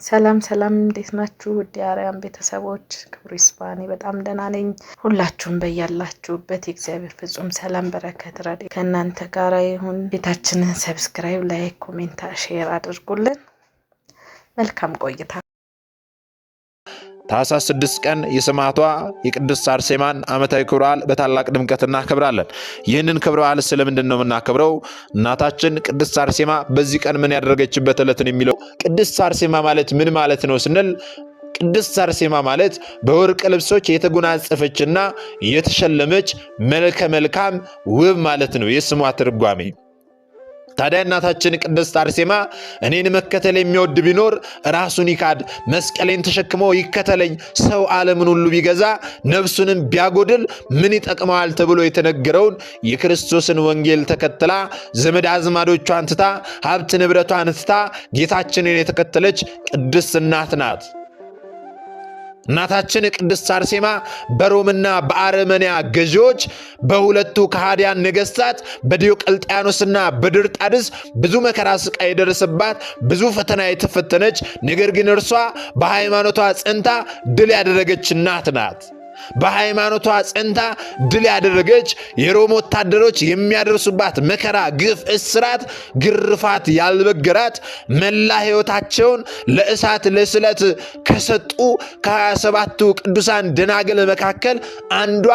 ሰላም ሰላም እንዴት ናችሁ? ውድ የአርያም ቤተሰቦች ክብሩ ይስፋ። እኔ በጣም ደህና ነኝ። ሁላችሁም በያላችሁበት የእግዚአብሔር ፍጹም ሰላም በረከት ረድኤት ከእናንተ ጋር ይሁን። ቤታችንን ሰብስክራይብ፣ ላይክ፣ ኮሜንት፣ ሼር አድርጉልን። መልካም ቆይታ። ታኅሳስ 6 ቀን የሰማዕቷ የቅድስት አርሴማን ዓመታዊ ክብረ በዓል በታላቅ ድምቀት እናከብራለን። ይህንን ክብረ በዓል ስለምንድን ነው የምናከብረው? እናታችን ቅድስት አርሴማ በዚህ ቀን ምን ያደረገችበት ዕለት ነው የሚለው። ቅድስት አርሴማ ማለት ምን ማለት ነው ስንል ቅድስት አርሴማ ማለት በወርቅ ልብሶች የተጎናጸፈችና የተሸለመች መልከ መልካም ውብ ማለት ነው የስሟ ትርጓሜ። ታዲያ እናታችን ቅድስት አርሴማ እኔን መከተል የሚወድ ቢኖር ራሱን ይካድ፣ መስቀሌን ተሸክሞ ይከተለኝ፣ ሰው ዓለምን ሁሉ ቢገዛ ነፍሱንም ቢያጎድል ምን ይጠቅመዋል ተብሎ የተነገረውን የክርስቶስን ወንጌል ተከትላ ዘመድ አዝማዶቿን ትታ ሀብት ንብረቷን ትታ ጌታችንን የተከተለች ቅድስት እናት ናት። እናታችን ቅድስት አርሴማ በሮምና በአርመንያ ገዢዎች በሁለቱ ከሃዲያን ነገሥታት በዲዮቅልጥያኖስና በድርጣድስ ብዙ መከራ ስቃይ የደረሰባት ብዙ ፈተና የተፈተነች ነገር ግን እርሷ በሃይማኖቷ ጸንታ ድል ያደረገች እናት ናት። በሃይማኖቷ ጸንታ ድል ያደረገች የሮም ወታደሮች የሚያደርሱባት መከራ፣ ግፍ፣ እስራት፣ ግርፋት ያልበገራት መላ ሕይወታቸውን ለእሳት ለስለት ከሰጡ ከ27ቱ ቅዱሳን ደናግል መካከል አንዷ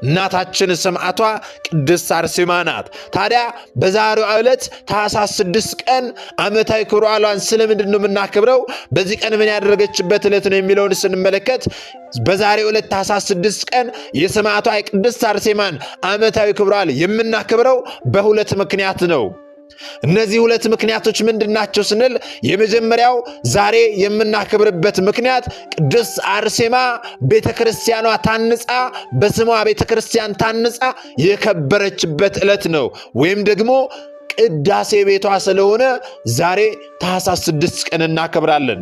እናታችን ሰማዕቷ ቅድስት አርሴማ ናት። ታዲያ በዛሬው ዕለት ታኅሳስ 6 ቀን ዓመታዊ ክብረ በዓሏን ስለምንድን ነው የምናከብረው? በዚህ ቀን ምን ያደረገችበት ዕለት ነው የሚለውን ስንመለከት በዛሬው ዕለት ታኅሳስ 6 ቀን የሰማዕቷ የቅድስት አርሴማን ዓመታዊ ክብረ በዓል የምናከብረው በሁለት ምክንያት ነው። እነዚህ ሁለት ምክንያቶች ምንድናቸው ስንል የመጀመሪያው ዛሬ የምናከብርበት ምክንያት ቅድስት አርሴማ ቤተክርስቲያኗ ታንጻ በስሟ ቤተክርስቲያን ታንጻ የከበረችበት ዕለት ነው። ወይም ደግሞ ቅዳሴ ቤቷ ስለሆነ ዛሬ ታኅሳስ 6 ቀን እናከብራለን።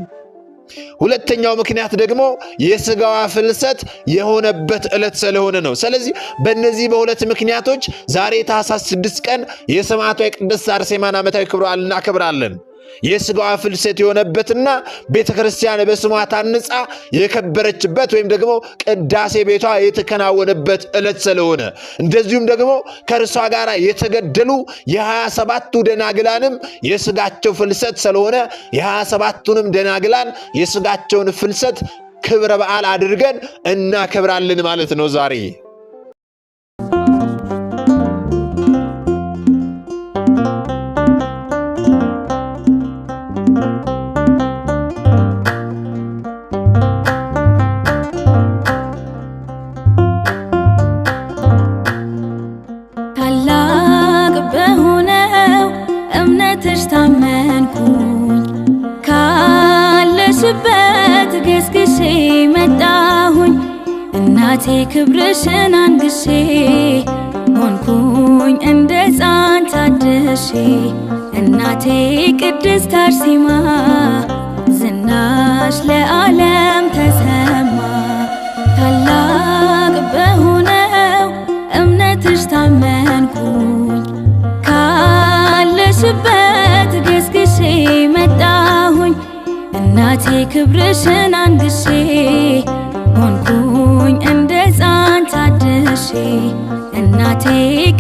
ሁለተኛው ምክንያት ደግሞ የሥጋዋ ፍልሰት የሆነበት ዕለት ስለሆነ ነው። ስለዚህ በእነዚህ በሁለት ምክንያቶች ዛሬ ታኅሳስ 6 ቀን የሰማዕቷ የቅድስት አርሴማን ዓመታዊ ክብረ በዓል እናከብራለን። የሥጋዋ ፍልሰት የሆነበትና ቤተክርስቲያን በስሟ ታንጻ የከበረችበት ወይም ደግሞ ቅዳሴ ቤቷ የተከናወነበት ዕለት ስለሆነ እንደዚሁም ደግሞ ከእርሷ ጋር የተገደሉ የ27ቱ ደናግላንም የሥጋቸው ፍልሰት ስለሆነ የ27ቱንም ደናግላን የሥጋቸውን ፍልሰት ክብረ በዓል አድርገን እናከብራለን ማለት ነው ዛሬ። ገስግሼ መጣሁኝ እናቴ ክብርሽን አንግሼ ሆንኩኝ እንደ ሕፃን ታድሼ እናቴ ቅድስት አርሴማ ዝናሽ ለዓለም ተሰማ። ታላቅ በሆነው እምነትሽ ታመንኩኝ ካለሽበት ገስግሼ መጣሁኝ እናቴ ክብርሽን አንግሼ ሆንኩኝ እንደ ሕፃን ታድሼ እናቴ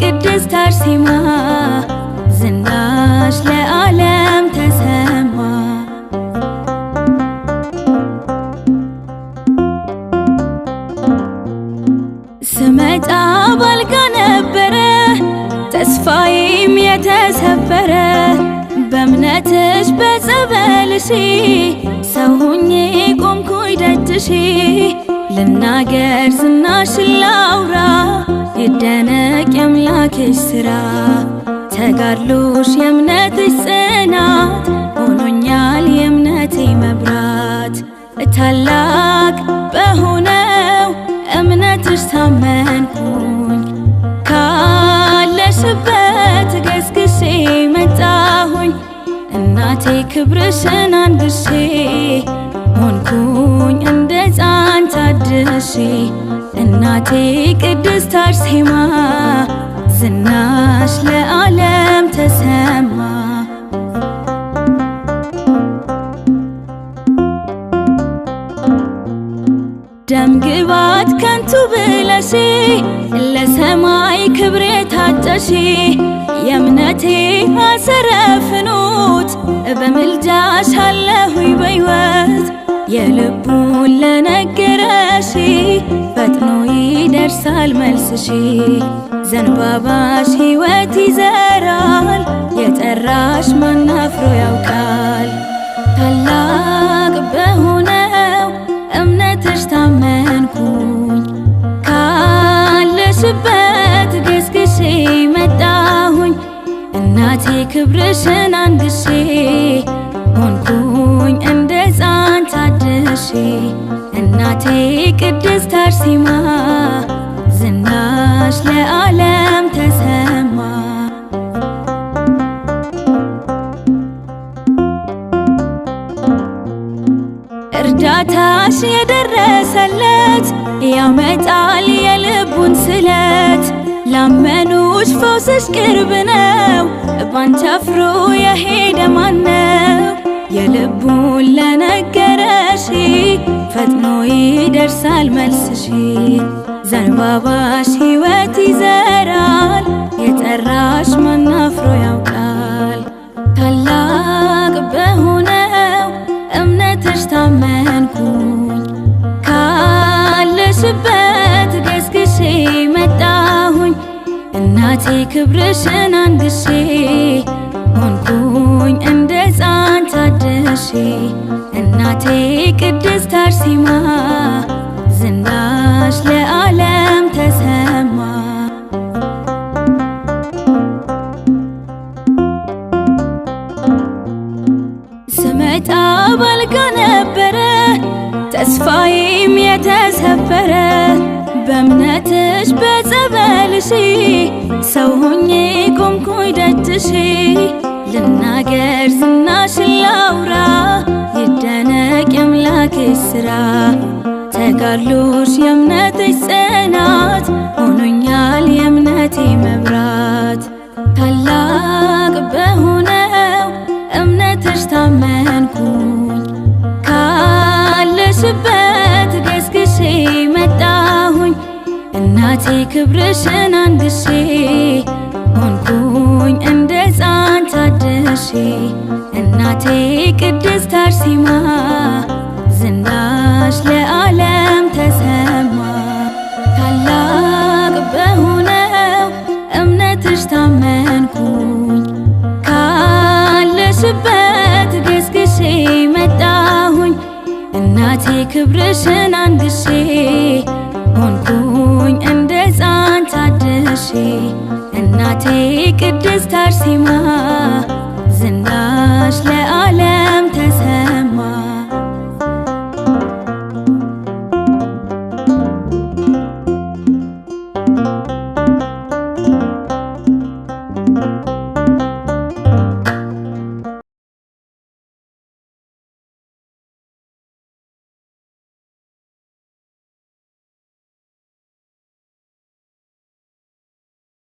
ቅድስት አርሴማ ዝናሽ ለዓለም ተሰማ። ስመጣ ባልጋ ነበረ ተስፋዬም የተሰበረ በእምነትሽ በጸበልሽ ሰው ሆኜ ቆምኩኝ ደጅሽ ልናገር ዝናሽን ላውራ ይደነቅ የአምላክሽ ሥራ ተጋድሎሽ የእምነትሽ ጽናት ሆኖኛል የእምነቴ መብራት ታላቅ በሆነው እምነትሽ ታመንኩኝ ካለሽበት ገስግሼ መጣሁኝ እናቴ ክብርሽን አንግሼ ሆንኩኝ እንደ ሕፃን ታድሼ እናቴ ቅድስት አርሴማ ዝናሽ ለዓለም ተሰማ። ደም ግባት ከንቱ ብለሽ ለሰማይ ክብር ታጨሽ የእምነቴ አሰረ ፍኖት በምልጃሽ አለሁኝ በሕይወት የልቡን ለነገረሽ ፈጥኖ ይደርሳል መልስሽ ዘንባባሽ ሕይወት ይዘራል የጠራሽ ማን አፍሮ ያውቃል ታላቅ በሆነው እምነትሽ ታመንኩኝ ካለሽበት ገስግሼ መጣሁኝ እናቴ ክብርሽን አንግሼ ሆንኩኝ እንደ ሕፃን ታድሼ እናቴ ቅድስት አርሴማ ዝናሽ ለዓለም ተሰማ እርዳታሽ የደረሰለት ያመጣል የልቡን ስለት ላመኑሽ ፈውስሽ ቅርብ ነው ባንቺ አፍሮ የሄደ ማነው የልቡን ለነገረሽ ፈጥኖ ይደርሳል መልስሽ ዘንባባሽ ሕይወት ይዘራል የጠራሽ ማን አፍሮ ያውቃል ታላቅ በሆነው እምነትሽ ታመንኩኝ ካለሽበት ገስግሼ መጣሁኝ እናቴ ክብርሽን አንግሼ ሆንኩኝ እንደ ሕፃን ታድሼ እናቴ ቅድስት አርሴማ ዝናሽ ለዓለም ተሰማ ስመጣ ባልጋ ነበረ ተስፋዬም የተሰበረ በእምነትሽ በጸበልሽ ሰው ሆኜ ቆምኩኝ ደጅሽ ልናገር ዝናሽን ላውራ ይደነቅ የአምላክሽ ሥራ ተጋድሎሽ የእምነትሽ ጽናት ሆኖኛል የእምነቴ መብራት ታላቅ በሆነው እምነትሽ ታመንኩኝ ካለሽበት ገስግሼ መጣሁኝ እናቴ ክብርሽን አንግሼ ሆንኩኝ እንደ ሕፃን ታድሼ እናቴ ቅድስት አርሴማ ዝናሽ ለዓለም ተሰማ ታላቅ በሆነው እምነትሽ ታመንኩኝ ካለሽበት ገስግሼ መጣሁኝ እናቴ ክብርሽን አንግሼ ሆንኩኝ እንደ ሕፃን ታድሼ እናቴ ቅድስት አርሴማ